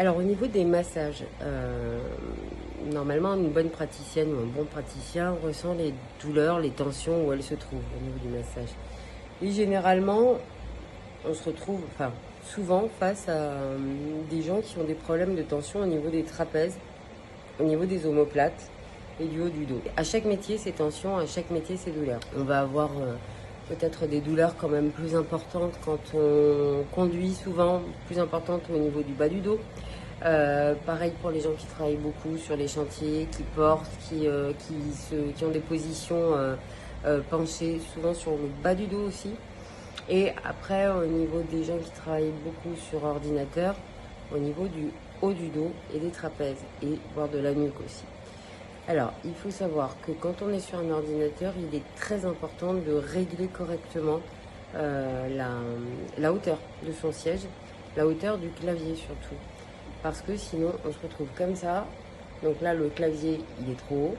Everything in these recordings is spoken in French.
Alors au niveau des massages, normalement une bonne praticienne ou un bon praticien ressent les douleurs, les tensions où elles se trouvent au niveau du massage. Et généralement, on se retrouve, enfin souvent face à des gens qui ont des problèmes de tension au niveau des trapèzes, au niveau des omoplates et du haut du dos. À chaque métier, ses tensions, à chaque métier, ses douleurs. On va avoir peut-être des douleurs quand même plus importantes quand on conduit souvent, plus importantes au niveau du bas du dos. Pareil pour les gens qui travaillent beaucoup sur les chantiers, qui portent, qui ont des positions penchées, souvent sur le bas du dos aussi. Et après, au niveau des gens qui travaillent beaucoup sur ordinateur, au niveau du haut du dos et des trapèzes, et voire de la nuque aussi. Alors, il faut savoir que quand on est sur un ordinateur, il est très important de régler correctement la hauteur de son siège, la hauteur du clavier surtout. Parce que sinon, on se retrouve comme ça. Donc là, le clavier, il est trop haut.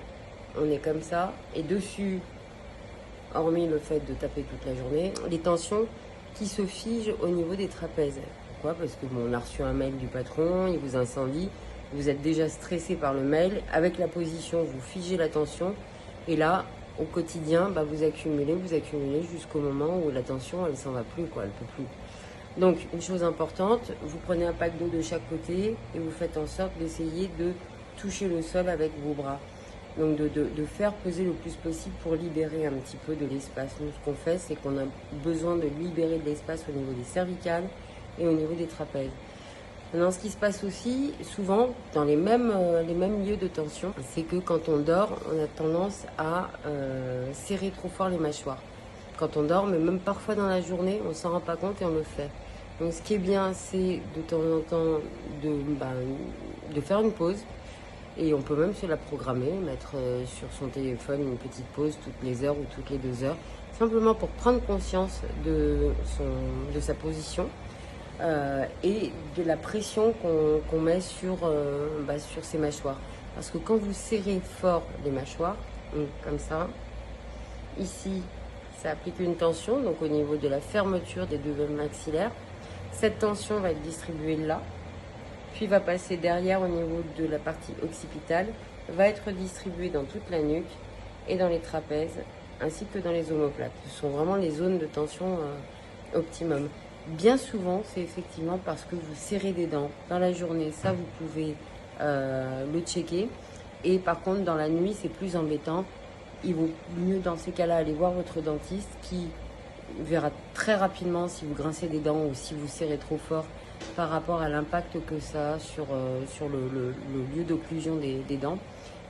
On est comme ça. Et dessus, hormis le fait de taper toute la journée, les tensions qui se figent au niveau des trapèzes. Pourquoi? Parce que bon, on a reçu un mail du patron, il vous incendie. Vous êtes déjà stressé par le mail. Avec la position, vous figez la tension. Et là, au quotidien, vous accumulez jusqu'au moment où la tension, elle s'en va plus, quoi, elle peut plus. Donc, une chose importante, vous prenez un pack d'eau de chaque côté et vous faites en sorte d'essayer de toucher le sol avec vos bras. Donc, de faire peser le plus possible pour libérer un petit peu de l'espace. Nous, ce qu'on fait, c'est qu'on a besoin de libérer de l'espace au niveau des cervicales et au niveau des trapèzes. Maintenant, ce qui se passe aussi, souvent, dans les mêmes lieux de tension, c'est que quand on dort, on a tendance à serrer trop fort les mâchoires. Quand on dort, mais même parfois dans la journée, on ne s'en rend pas compte et on le fait. Donc ce qui est bien, c'est de temps en temps de faire une pause. Et on peut même se la programmer, mettre sur son téléphone une petite pause toutes les heures ou toutes les 2 heures, simplement pour prendre conscience de sa position et de la pression qu'on met sur ses mâchoires. Parce que quand vous serrez fort les mâchoires, comme ça, ici, ça applique une tension, donc au niveau de la fermeture des deux veines maxillaires. Cette tension va être distribuée là, puis va passer derrière au niveau de la partie occipitale, va être distribuée dans toute la nuque et dans les trapèzes, ainsi que dans les omoplates. Ce sont vraiment les zones de tension optimum. Bien souvent, c'est effectivement parce que vous serrez des dents dans la journée, ça vous pouvez le checker. Et par contre, dans la nuit, c'est plus embêtant. Il vaut mieux dans ces cas-là aller voir votre dentiste qui verra très rapidement si vous grincez des dents ou si vous serrez trop fort par rapport à l'impact que ça a sur le lieu d'occlusion des dents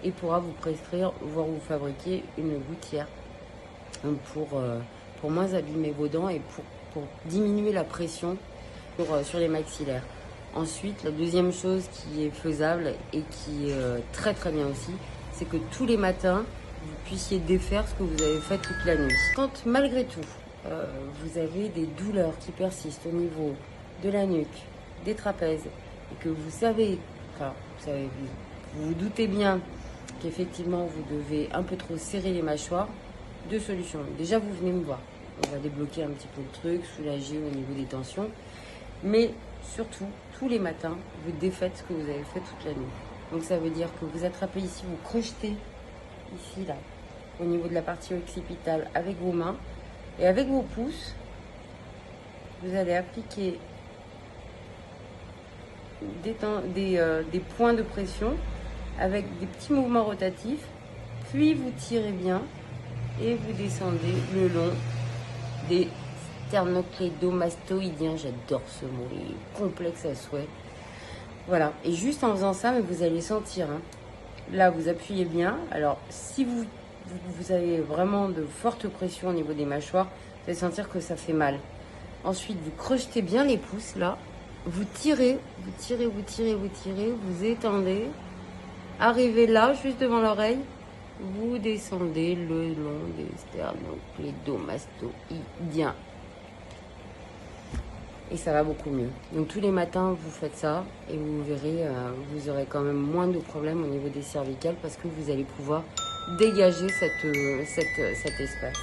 et pourra vous prescrire, voire vous fabriquer une gouttière pour moins abîmer vos dents et pour diminuer la pression sur les maxillaires. Ensuite, la deuxième chose qui est faisable et qui est très très bien aussi, c'est que tous les matins, vous puissiez défaire ce que vous avez fait toute la nuit. Quand malgré tout, vous avez des douleurs qui persistent au niveau de la nuque, des trapèzes, et que vous savez, vous vous doutez bien qu'effectivement vous devez un peu trop serrer les mâchoires, deux solutions. Déjà, vous venez me voir. On va débloquer un petit peu le truc, soulager au niveau des tensions. Mais surtout, tous les matins, vous défaites ce que vous avez fait toute la nuit. Donc ça veut dire que vous attrapez ici, vous crochetez ici, là, au niveau de la partie occipitale avec vos mains. Et avec vos pouces, vous allez appliquer des points de pression avec des petits mouvements rotatifs. Puis vous tirez bien et vous descendez le long des sternoclédomastoïdiens. J'adore ce mot, il est complexe à souhait. Voilà, et juste en faisant ça, mais vous allez sentir, là vous appuyez bien. Alors si vous avez vraiment de fortes pressions au niveau des mâchoires, vous allez sentir que ça fait mal. Ensuite, vous crochetez bien les pouces là, vous tirez, vous étendez, arrivez là, juste devant l'oreille, vous descendez le long des sternoclédomastoïdiens. Et ça va beaucoup mieux. Donc tous les matins, vous faites ça et vous verrez, vous aurez quand même moins de problèmes au niveau des cervicales parce que vous allez pouvoir dégager cet espace.